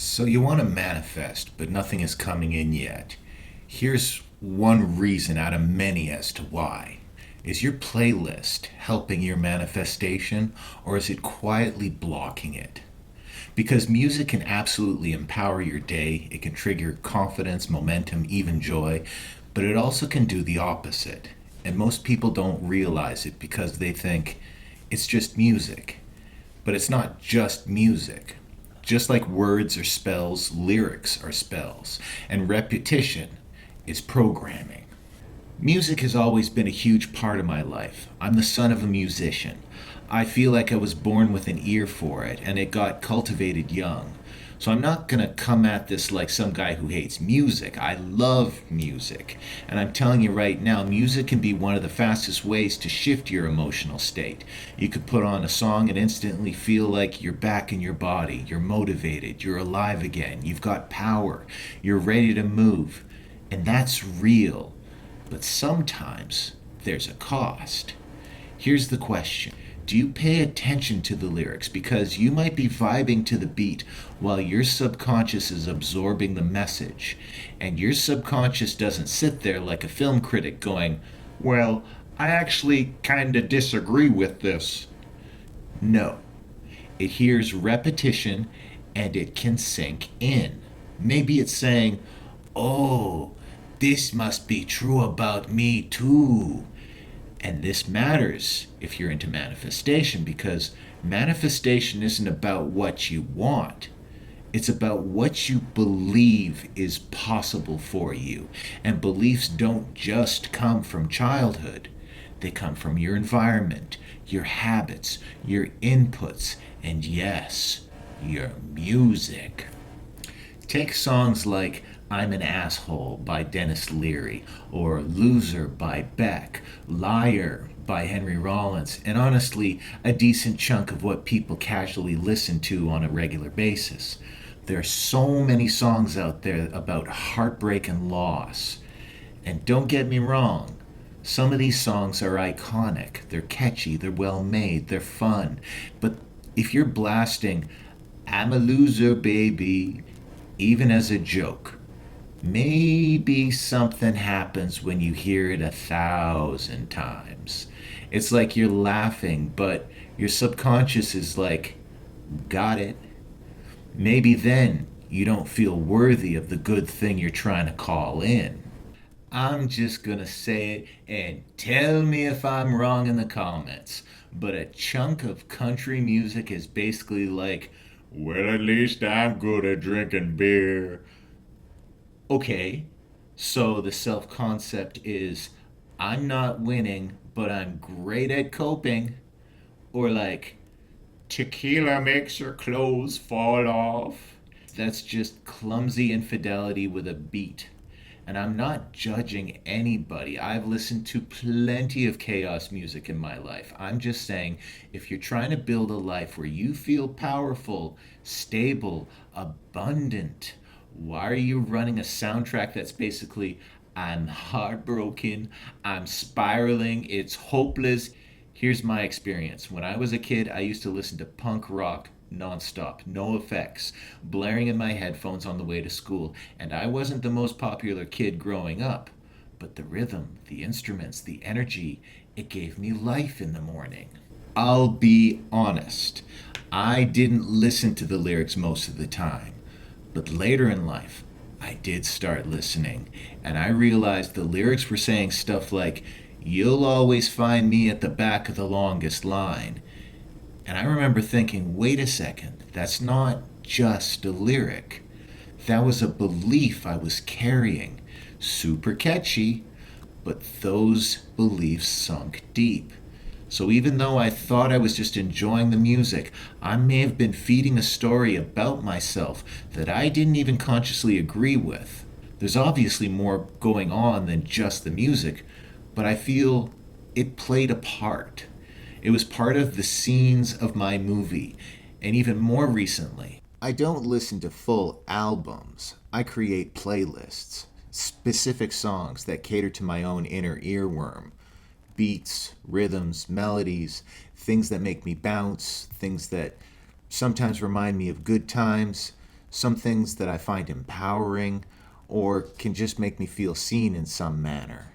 So you want to manifest, but nothing is coming in yet. Here's one reason out of many as to why. Is your playlist helping your manifestation, or is it quietly blocking it? Because music can absolutely empower your day, it can trigger confidence, momentum, even joy, but it also can do the opposite. And most people don't realize it because they think it's just music. But it's not just music. Just like words are spells, lyrics are spells, and repetition is programming. Music has always been a huge part of my life. I'm the son of a musician. I feel like I was born with an ear for it, and it got cultivated young. So I'm not going to come at this like some guy who hates music. I love music. And I'm telling you right now, music can be one of the fastest ways to shift your emotional state. You could put on a song and instantly feel like you're back in your body. You're motivated. You're alive again. You've got power. You're ready to move. And that's real. But sometimes there's a cost. Here's the question. Do you pay attention to the lyrics? Because you might be vibing to the beat while your subconscious is absorbing the message. And your subconscious doesn't sit there like a film critic going, well, I actually kind of disagree with this. No. It hears repetition and it can sink in. Maybe it's saying, oh, this must be true about me too. And this matters if you're into manifestation because manifestation isn't about what you want. It's about what you believe is possible for you. And beliefs don't just come from childhood, they come from your environment, your habits, your inputs, and yes, your music. Take songs like I'm an Asshole by Dennis Leary, or Loser by Beck, Liar by Henry Rollins, and honestly, a decent chunk of what people casually listen to on a regular basis. There are so many songs out there about heartbreak and loss. And don't get me wrong, some of these songs are iconic. They're catchy, they're well made, they're fun. But if you're blasting, I'm a loser, baby, even as a joke, maybe something happens when you hear it 1,000 times. It's like you're laughing, but your subconscious is like, got it. Maybe then you don't feel worthy of the good thing you're trying to call in. I'm just gonna say it and tell me if I'm wrong in the comments. But a chunk of country music is basically like, well, at least I'm good at drinking beer. Okay, so the self concept is I'm not winning, but I'm great at coping. Or like, tequila makes your clothes fall off. That's just clumsy infidelity with a beat. And I'm not judging anybody. I've listened to plenty of chaos music in my life. I'm just saying if you're trying to build a life where you feel powerful, stable, abundant, why are you running a soundtrack that's basically, I'm heartbroken, I'm spiraling, it's hopeless? Here's my experience. When I was a kid, I used to listen to punk rock nonstop, no effects, blaring in my headphones on the way to school, and I wasn't the most popular kid growing up. But the rhythm, the instruments, the energy, it gave me life in the morning. I'll be honest, I didn't listen to the lyrics most of the time. But later in life, I did start listening, and I realized the lyrics were saying stuff like, you'll always find me at the back of the longest line. And I remember thinking, wait a second, that's not just a lyric. That was a belief I was carrying. Super catchy, but those beliefs sunk deep. So even though I thought I was just enjoying the music, I may have been feeding a story about myself that I didn't even consciously agree with. There's obviously more going on than just the music, but I feel it played a part. It was part of the scenes of my movie, and even more recently, I don't listen to full albums. I create playlists, specific songs that cater to my own inner earworm. Beats, rhythms, melodies, things that make me bounce, things that sometimes remind me of good times, some things that I find empowering or can just make me feel seen in some manner.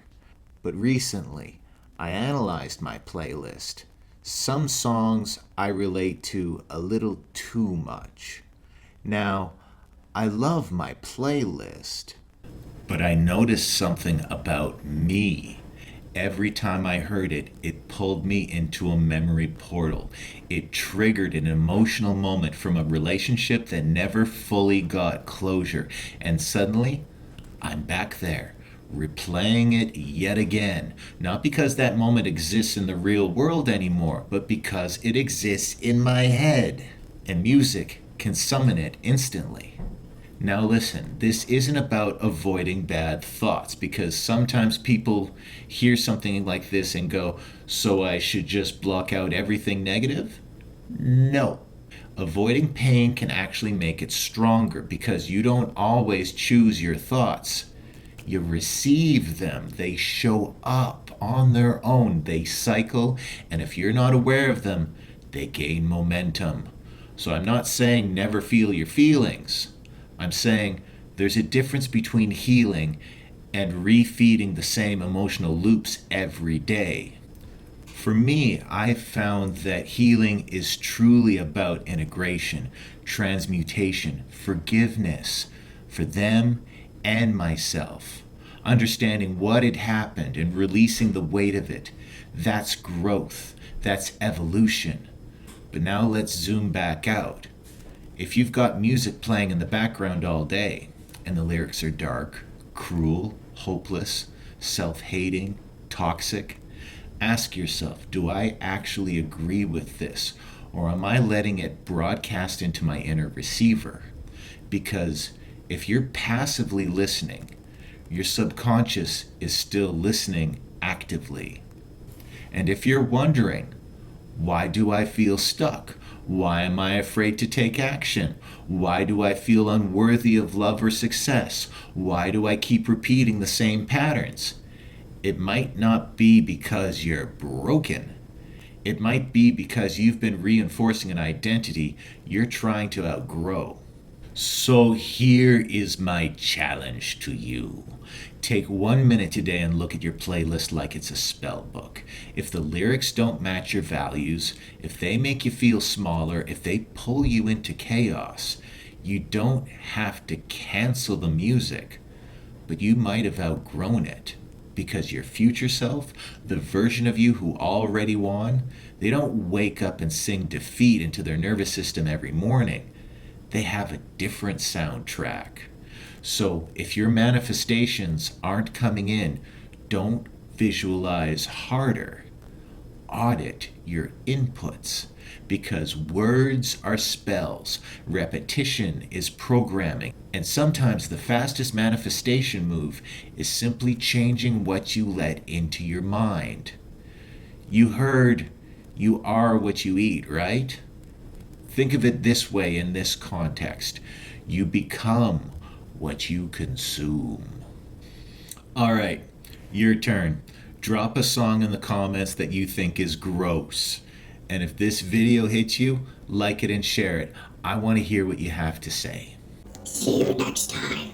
But recently, I analyzed my playlist. Some songs I relate to a little too much. Now, I love my playlist, but I noticed something about me. Every time I heard it, it pulled me into a memory portal. It triggered an emotional moment from a relationship that never fully got closure. And suddenly, I'm back there, replaying it yet again. Not because that moment exists in the real world anymore, but because it exists in my head. And music can summon it instantly. Now, listen, this isn't about avoiding bad thoughts because sometimes people hear something like this and go, so I should just block out everything negative? No. Avoiding pain can actually make it stronger because you don't always choose your thoughts. You receive them, they show up on their own, they cycle, and if you're not aware of them, they gain momentum. So I'm not saying never feel your feelings. I'm saying there's a difference between healing and refeeding the same emotional loops every day. For me, I've found that healing is truly about integration, transmutation, forgiveness for them and myself. Understanding what had happened and releasing the weight of it. That's growth. That's evolution. But now let's zoom back out. If you've got music playing in the background all day and the lyrics are dark, cruel, hopeless, self-hating, toxic, ask yourself, do I actually agree with this? Or am I letting it broadcast into my inner receiver? Because if you're passively listening, your subconscious is still listening actively. And if you're wondering, why do I feel stuck? Why am I afraid to take action? Why do I feel unworthy of love or success? Why do I keep repeating the same patterns? It might not be because you're broken. It might be because you've been reinforcing an identity you're trying to outgrow. So here is my challenge to you. Take 1 minute today and look at your playlist like it's a spell book. If the lyrics don't match your values, if they make you feel smaller, if they pull you into chaos, you don't have to cancel the music, but you might have outgrown it. Because your future self, the version of you who already won, they don't wake up and sing defeat into their nervous system every morning. They have a different soundtrack. So if your manifestations aren't coming in, don't visualize harder. Audit your inputs because words are spells, repetition is programming, and sometimes the fastest manifestation move is simply changing what you let into your mind. You heard, you are what you eat, right? Think of it this way in this context. You become what you consume. All right, your turn. Drop a song in the comments that you think is gross. And if this video hits you, like it and share it. I want to hear what you have to say. See you next time.